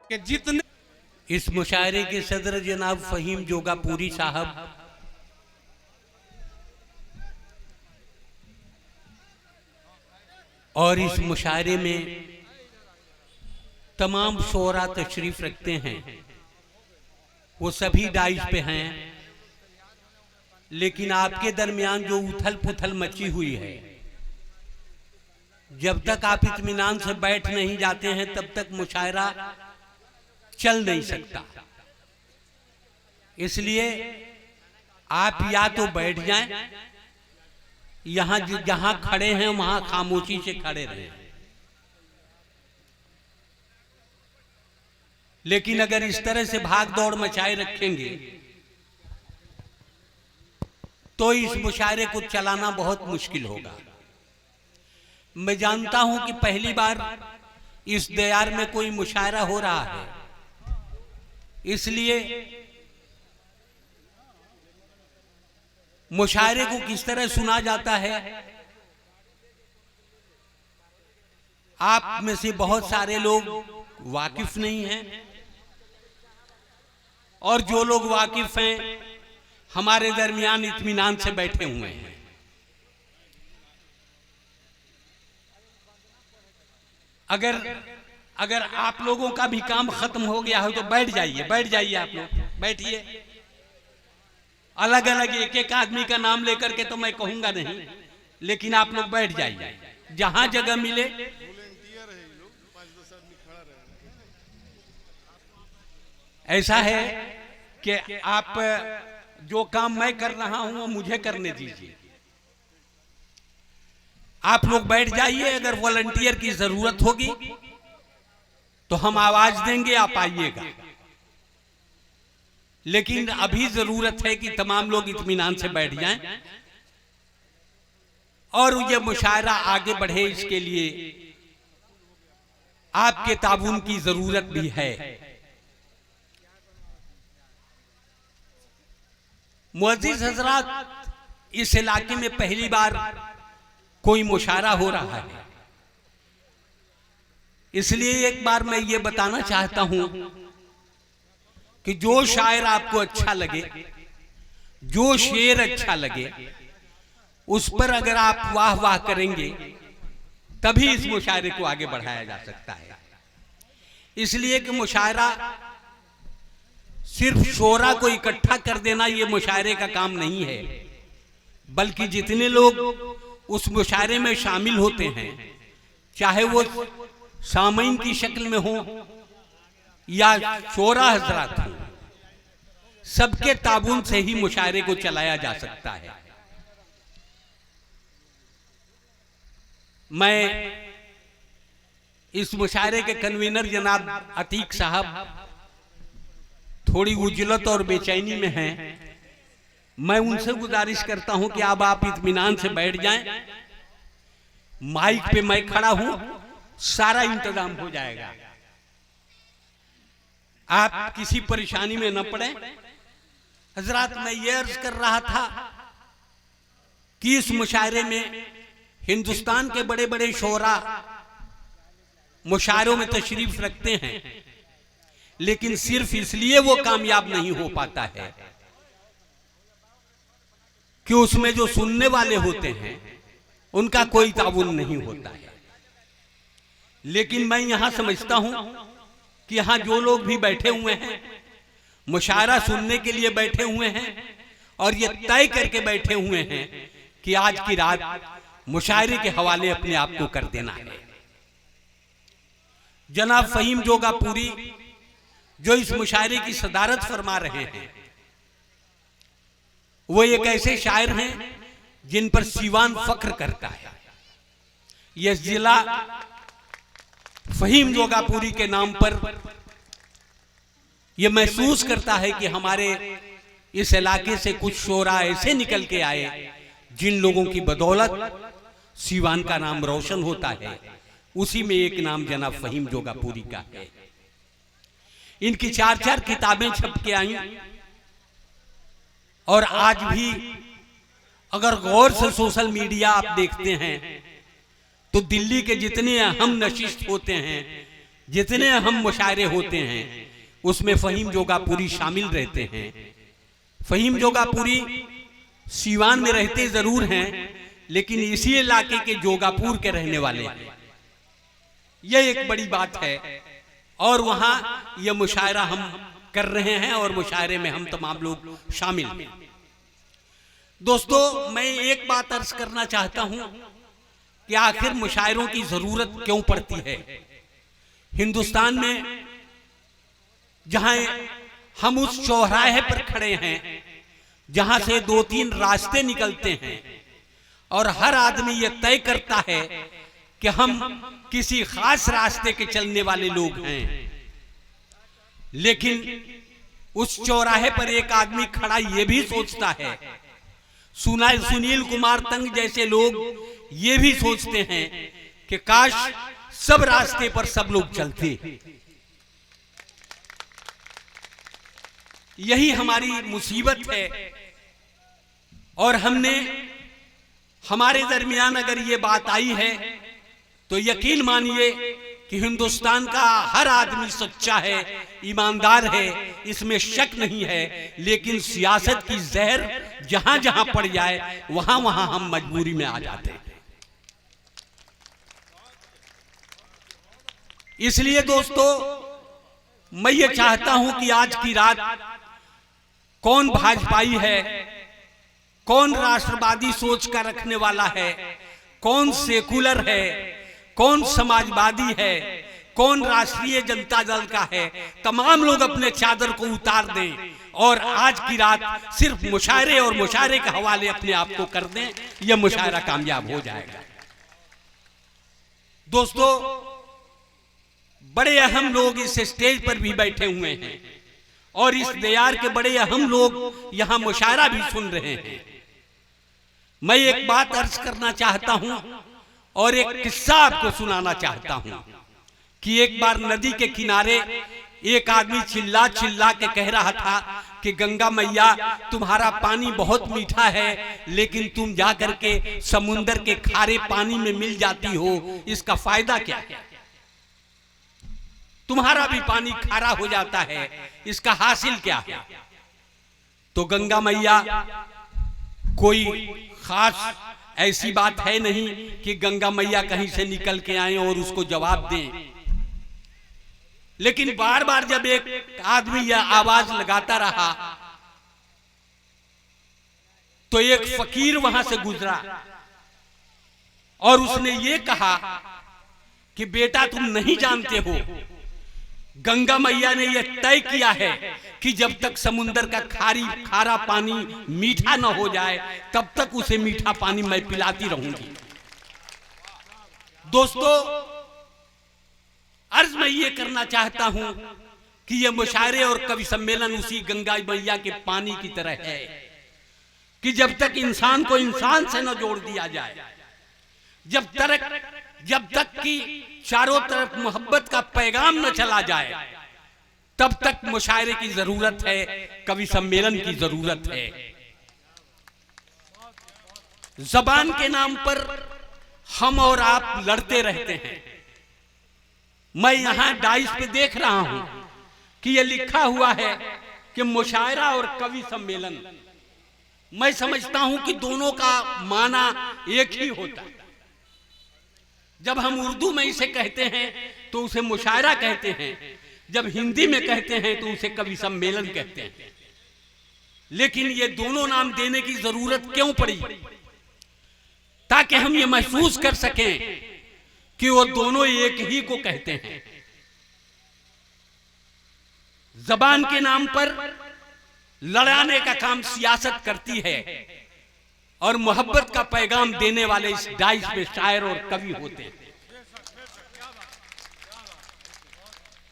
कि जितने इस मुशायरे के सदर जनाब फहीम जोगापुरी साहब और इस मुशायरे में तमाम शोरा तशरीफ रखते हैं, वो सभी डाइश पे हैं, लेकिन आपके दरमियान जो उथल पुथल मची हुई है, जब तक आप इत्मीनान से बैठ नहीं जाते हैं तब तक मुशायरा चल नहीं सकता। इसलिए आप या तो बैठ जाएं, यहां जहां खड़े हैं वहां खामोशी से खड़े रहें। लेकिन अगर इस तरह से भाग दौड़ मचाए रखेंगे तो इस मुशायरे को चलाना बहुत मुश्किल होगा। मैं जानता हूं कि पहली बार इस दयार में कोई मुशायरा हो रहा है, इसलिए मुशायरे को किस तरह सुना जाता है आप में से बहुत सारे लोग वाकिफ नहीं हैं, और जो लोग वाकिफ हैं हमारे दरमियान इत्मीनान से बैठे हुए हैं। अगर आप लोगों का भी काम खत्म हो गया हो तो बैठ जाइए आप लोग बैठिए। अलग अलग एक एक आदमी का नाम लेकर के तो मैं कहूंगा नहीं, लेकिन आप लोग बैठ जाइए जहां जगह मिले। ऐसा है कि आप जो काम मैं कर रहा हूं वो मुझे करने दीजिए। आप लोग बैठ जाइए, अगर वॉलंटियर की जरूरत होगी तो हम आवाज देंगे, आप आइएगा। लेकिन अभी जरूरत है कि तमाम लोग इत्मीनान से बैठ जाएं और ये मुशायरा आगे बढ़े, इसके लिए आपके ताबून की जरूरत भी है। मुअज़्ज़िज़ हज़रात, इस इलाके में पहली बार कोई मुशायरा हो रहा है, इसलिए एक बार मैं ये बताना चाहता हूं कि जो शायर आपको अच्छा लगे, जो शेर अच्छा लगे, उस पर अगर आप वाह वाह करेंगे तभी इस मुशायरे को आगे बढ़ाया जा सकता है। इसलिए कि मुशायरा सिर्फ शोरा को इकट्ठा कर देना ये मुशायरे का काम नहीं है, बल्कि जितने लोग उस मुशायरे में शामिल होते हैं, चाहे वो सामीन की शक्ल में हो या शोरा हजरात हो, सबके ताबून से ही मुशायरे को चलाया जा सकता है। मैं इस मुशायरे के कन्वीनर जनाब अतीक साहब थोड़ी उजलत और बेचैनी में हैं, मैं उनसे गुजारिश करता हूं कि अब आप इत्मीनान से बैठ जाएं। माइक पे मैं खड़ा हूं, सारा इंतजाम हो जाएगा, आप किसी परेशानी में न पड़े। हजरात, मैं ये अर्ज कर रहा था कि इस मुशायरे में हिंदुस्तान के बड़े बड़े शोरा मुशायरों में तशरीफ रखते हैं, लेकिन सिर्फ इसलिए वो कामयाब नहीं हो पाता है कि उसमें जो सुनने वाले होते हैं उनका कोई ताउन नहीं होता है। लेकिन मैं यहां समझता हूं कि यहां जो लोग भी बैठे हुए हैं, मुशायरा सुनने के लिए बैठे हुए हैं और ये तय करके बैठे हुए हैं कि आज की रात मुशायरे के हवाले अपने आप को कर देना है। जनाब फहीम जोगापुरी जो इस मुशायरे की सदारत फरमा रहे हैं, वो एक ऐसे शायर हैं जिन पर सीवान फख्र करता है। यह जिला फहीम जोगापुरी के नाम पर यह महसूस करता है कि हमारे इस इलाके से कुछ शोरा ऐसे निकल के आए जिन लोगों की बदौलत सीवान का नाम रोशन होता है। उसी में एक नाम जनाब फहीम जोगापुरी का है। इनकी 4-4 किताबें छप के आई और आज भी अगर गौर से सोशल मीडिया आप देखते हैं तो दिल्ली के जितने अहम नशिस्त होते हैं जितने हम मुशायरे होते हैं उसमें फहीम जोगापुरी शामिल रहते हैं। फहीम जोगापुरी सीवान में रहते जरूर हैं, लेकिन इसी इलाके के जोगापुर के रहने वाले हैं। यह एक बड़ी बात है और वहां यह मुशायरा हम कर रहे हैं और मुशायरे में हम तमाम लोग शामिल हैं। दोस्तों, मैं एक बात अर्ज करना चाहता हूं कि आखिर मुशायरों की जरूरत क्यों पड़ती है। हिंदुस्तान में जहां हम उस चौराहे पर खड़े हैं जहां से 2-3 रास्ते निकलते हैं और हर आदमी यह तय करता है कि हम किसी खास रास्ते के चलने वाले लोग हैं, लेकिन उस चौराहे पर एक आदमी खड़ा यह भी सोचता है, सुनील कुमार तंग जैसे लोग ये भी सोचते हैं कि काश सब रास्ते पर सब लोग चलते। यही हमारी मुसीबत है और हमने हमारे दरमियान अगर ये बात आई है तो यकीन मानिए कि हिंदुस्तान का हर आदमी सच्चा है, ईमानदार है, इसमें शक नहीं है। लेकिन सियासत की जहर जहां जहां पड़ जाए वहां वहां हम मजबूरी में आ जाते हैं। इसलिए दोस्तों, मैं ये चाहता हूं कि आज की रात कौन भाजपाई है, कौन राष्ट्रवादी सोच का रखने वाला है, कौन सेकुलर है, कौन समाजवादी है, कौन राष्ट्रीय जनता दल का है, तमाम लोग अपने चादर को उतार दें और आज की रात सिर्फ मुशायरे और मुशायरे के हवाले अपने आप को कर दें। यह मुशायरा कामयाब हो जाएगा। दोस्तों, बड़े अहम लोग इस स्टेज पर भी बैठे हुए हैं और इस दयार के बड़े अहम लोग यहां मुशायरा भी सुन रहे हैं। मैं एक बात अर्ज करना चाहता हूं और एक किस्सा आपको सुनाना चाहता हूं कि एक बार नदी के किनारे एक आदमी चिल्ला चिल्ला के कह रहा था कि गंगा मैया तुम्हारा पानी बहुत मीठा है, लेकिन तुम जा करके समुंदर के खारे पानी में मिल जाती हो, इसका फायदा क्या है? तुम्हारा भी पानी खारा हो जाता है, इसका हासिल क्या है? तो गंगा मैया कोई खास ऐसी बात है नहीं कि गंगा मैया कहीं से निकल के आए और उसको जवाब दें। लेकिन बार बार जब एक आदमी यह आवाज लगाता रहा तो एक फकीर वहां से गुजरा और उसने ये कहा कि बेटा, तुम नहीं जानते हो, गंगा मैया ने यह तय किया है कि जब तक समुंदर का खारा पानी मीठा न हो जाए तब तक उसे मीठा पानी मैं पिलाती रहूंगी। दोस्तों, अर्ज मैं ये करना चाहता हूं कि यह मुशायरे और कवि सम्मेलन उसी गंगा मैया के पानी की तरह है कि जब तक इंसान को इंसान से न जोड़ दिया जाए, जब तक कि चारों तरफ मोहब्बत का पैगाम न चला जाए, तब तक मुशायरे की जरूरत है, कवि सम्मेलन की जरूरत है। जबान के नाम पर हम और आप लड़ते रहते हैं। मैं यहां डाइस पे देख रहा हूं कि यह लिखा हुआ है कि मुशायरा और कवि सम्मेलन। मैं समझता हूं कि दोनों का माना एक ही होता है। जब हम उर्दू में इसे कहते हैं तो उसे मुशायरा कहते हैं, जब हिंदी में कहते हैं तो उसे कवि सम्मेलन कहते हैं। लेकिन ये दोनों नाम देने की जरूरत क्यों पड़ी? ताकि हम ये महसूस कर सकें कि वो दोनों एक ही को कहते हैं। जबान के नाम पर लड़ाने का काम सियासत करती है और मोहब्बत का पैगाम देने वाले इस डाइस में शायर और कवि होते हैं।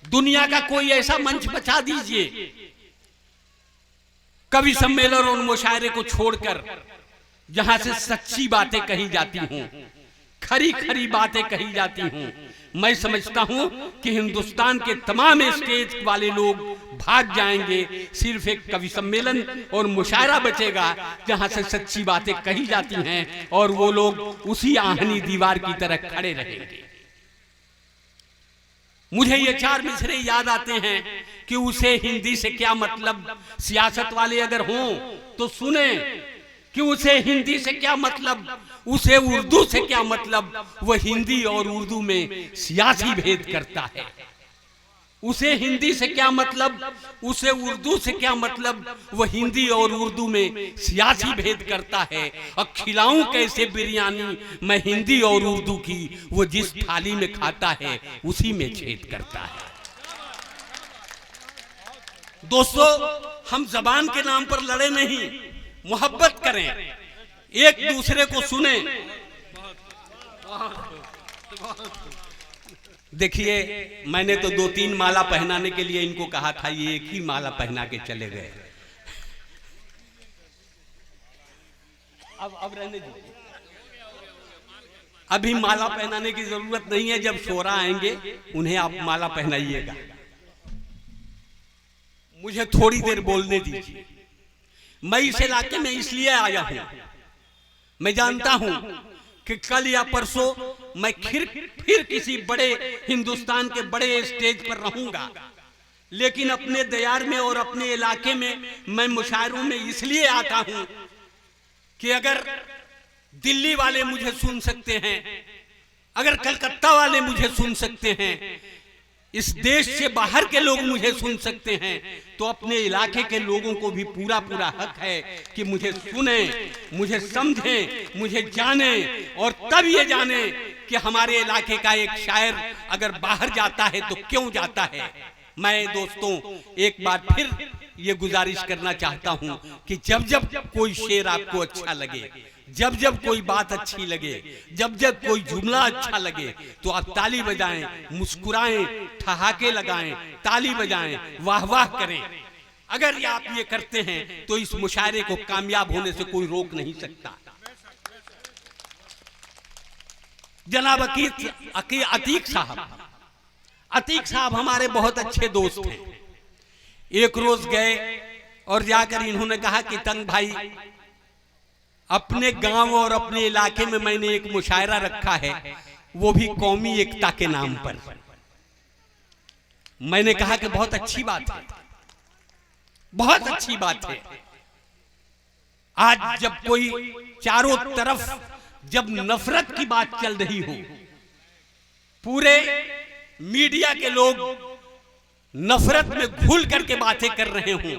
दुनिया का कोई ऐसा मंच बचा दीजिए कवि सम्मेलन और मुशायरे को छोड़कर जहां से सच्ची बातें कही जाती हों, खरी खरी बातें कही जाती हों। मैं समझता हूं कि हिंदुस्तान के तमाम स्टेज वाले लोग भाग जाएंगे, सिर्फ एक कवि सम्मेलन और मुशायरा बचेगा जहां से सच्ची बातें कही जाती हैं और वो लोग उसी आहनी दीवार की तरह खड़े रहेंगे। मुझे ये चार मिसरे याद आते हैं कि उसे हिंदी से क्या मतलब। सियासत वाले अगर हों तो सुने कि उसे हिंदी से क्या मतलब, उसे उर्दू से क्या मतलब। वह हिंदी और उर्दू में सियासी भेद करता है। उसे हिंदी से क्या मतलब, उसे उर्दू से क्या मतलब। वह हिंदी और उर्दू में सियासी भेद करता है। और खिलाऊं कैसे बिरयानी मैं हिंदी और उर्दू की, वो जिस थाली में खाता है उसी में छेद करता है। दोस्तों, हम जबान के नाम पर लड़े नहीं, मोहब्बत करें, एक दूसरे को सुने। देखिए, मैंने तो 2-3 माला पहनाने के लिए इनको कहा था, ये एक ही माला पहना के चले गए। अब रहने दीजिए, अभी माला पहनाने की जरूरत नहीं है। जब शोरा आएंगे उन्हें आप माला पहनाइएगा। मुझे थोड़ी देर बोलने दीजिए। मैं इस इलाके में इसलिए आया हूं, मैं जानता हूं कि कल या परसों मैं फिर किसी बड़े हिंदुस्तान के बड़े स्टेज पर रहूंगा, लेकिन अपने दयार में और अपने इलाके में मैं मुशायरों में इसलिए आता हूं कि अगर दिल्ली वाले मुझे सुन सकते हैं, अगर कलकत्ता वाले मुझे सुन सकते हैं, इस देश से बाहर के लोग मुझे सुन सकते हैं, तो अपने इलाके के लोगों को भी पूरा पूरा हक है कि मुझे सुने, मुझे समझें, मुझे जाने। और तब ये जाने कि हमारे इलाके का एक शायर अगर बाहर जाता है तो क्यों जाता है। मैं दोस्तों एक बार फिर ये गुजारिश करना चाहता हूं कि जब जब कोई शेर आपको अच्छा लगे, जब जब कोई बात अच्छी लगे, जब जब कोई जुमला अच्छा लगे, तो आप ताली बजाएं, मुस्कुराएं, ठहाके लगाएं, ताली बजाएं, वाह वाह करें। अगर आप ये करते हैं तो इस मुशायरे को कामयाब होने से कोई रोक नहीं सकता। जनाब अतीक साहब हमारे बहुत अच्छे दोस्त हैं। एक रोज गए और जाकर इन्होंने कहा कि तंग भाई, अपने गांव और अपने इलाके में मैंने एक मुशायरा रखा है, वो भी कौमी एकता के नाम पर। मैंने कहा कि बहुत अच्छी बात है, बहुत अच्छी बात है। आज जब कोई चारों तरफ जब नफरत की बात चल रही हो, पूरे मीडिया के लोग नफरत में घुल करके बातें कर रहे हों,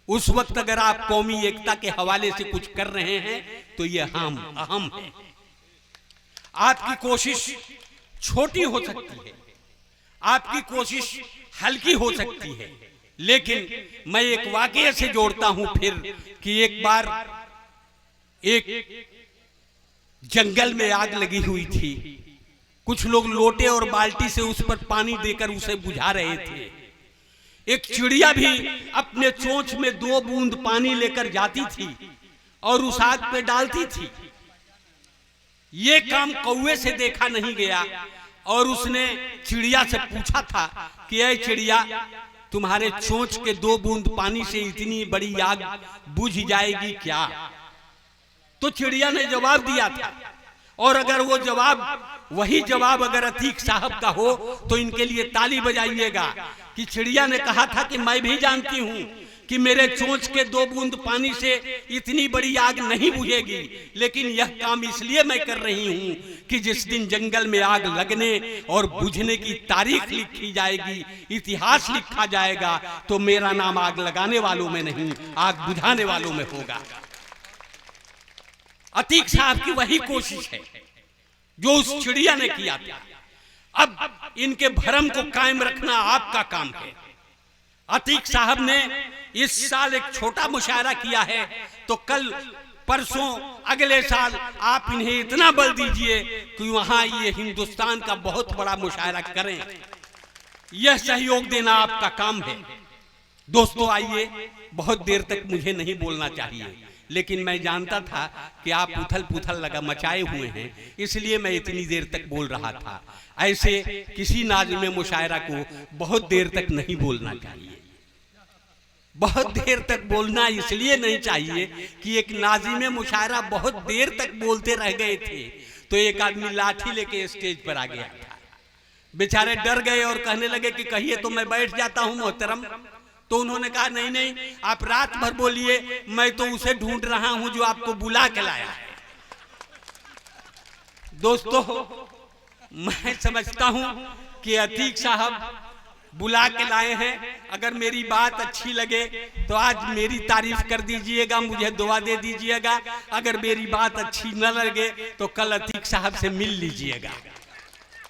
उस वक्त अगर आप कौमी एकता के हवाले से कुछ कर रहे हैं तो यह अहम है। आपकी कोशिश छोटी हो सकती है, आपकी कोशिश हल्की हो सकती है, लेकिन मैं एक वाकये से जोड़ता हूं फिर कि एक बार एक जंगल में आग लगी हुई थी। कुछ लोग लोटे और बाल्टी से उस पर पानी देकर उसे बुझा रहे थे। एक चिड़िया भी अपने चोंच में 2 बूंद पानी लेकर जाती थी और उस आग पे डालती थी। ये काम कौवे से देखा नहीं गया और उसने चिड़िया से पूछा था कि ऐ चिड़िया, तुम्हारे चोंच के 2 बूंद पानी से इतनी बड़ी आग बुझ जाएगी क्या? तो चिड़िया ने जवाब दिया था। और अगर वो वही जवाब अगर अतीक साहब का हो तो इनके लिए ताली बजाइएगा कि चिड़िया ने कहा था कि मैं भी जानती हूं कि मेरे चोंच के 2 बूंद पानी से इतनी बड़ी आग नहीं बुझेगी, लेकिन यह काम इसलिए मैं कर रही हूं कि जिस दिन जंगल में आग लगने और बुझने की तारीख लिखी जाएगी, इतिहास लिखा जाएगा, तो मेरा नाम आग लगाने वालों में नहीं, आग बुझाने वालों में होगा। अतीक साहब की वही कोशिश है जो उस चिड़िया ने किया था। अब इनके भरम को कायम रखना आपका काम है। अतीक साहब ने इस साल एक छोटा मुशायरा किया है, तो कल परसों अगले साल आप इन्हें इतना बल दीजिए कि वहां ये हिंदुस्तान का बहुत बड़ा मुशायरा करें। यह सहयोग देना आपका काम है। दोस्तों आइए, बहुत देर तक मुझे नहीं बोलना चाहिए, लेकिन मैं जानता था कि आप उथल पुथल लगा मचाए हुए हैं, इसलिए मैं इतनी देर तक बोल रहा था। ऐसे किसी नाज़िम मुशायरा को बहुत देर तक नहीं बोलना चाहिए। बहुत देर तक बोलना इसलिए नहीं चाहिए कि एक नाज़िम मुशायरा बहुत देर तक बोलते रह गए थे, तो एक आदमी लाठी लेके स्टेज पर आ गया था। बेचारे डर गए और कहने लगे कि कहिए तो मैं बैठ जाता हूं मोहतरम। तो उन्होंने कहा नहीं नहीं, आप रात भर बोलिए, मैं तो उसे ढूंढ रहा हूं जो आपको बुला के लाया है। दोस्तों, मैं समझता हूं कि अतीक साहब बुला के लाए हैं। अगर मेरी बात अच्छी लगे तो आज मेरी तारीफ कर दीजिएगा, मुझे दुआ दे दीजिएगा। अगर मेरी बात अच्छी न लगे तो कल अतीक साहब से मिल लीजिएगा।